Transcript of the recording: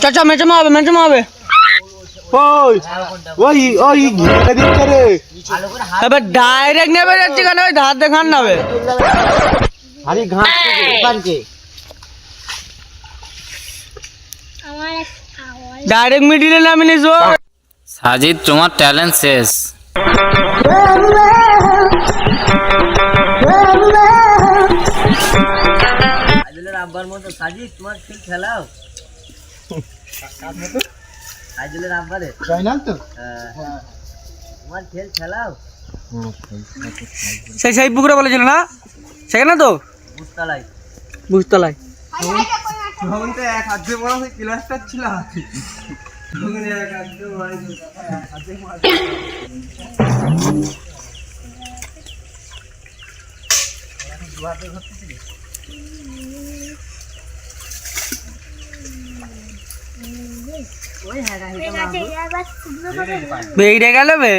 চাচা মেচে মারবে ওই ওই ওই ঘিরে দিচ্ছে রে। এবার ডাইরেক্ট নেবে যাচ্ছি কেন ওই ধার দেখান নেবে আরে ঘাস থেকে ডাইরেক্ট মিডিলে নামে নিছো সাজিদ তোমার ট্যালেন্ট শেষ। আব্বার মতো সাজিদ তোমার খেল খেলাও সাজিদের আব্বারে ফাইনাল তো তোমার খেল খেলাও সেই পুকুরে বলেছিল না সেখানে তো বুঝতলাই তখন তো এক হাত দিয়ে বড় সেই ক্লাসটা ছিল বেড়ে গেল বে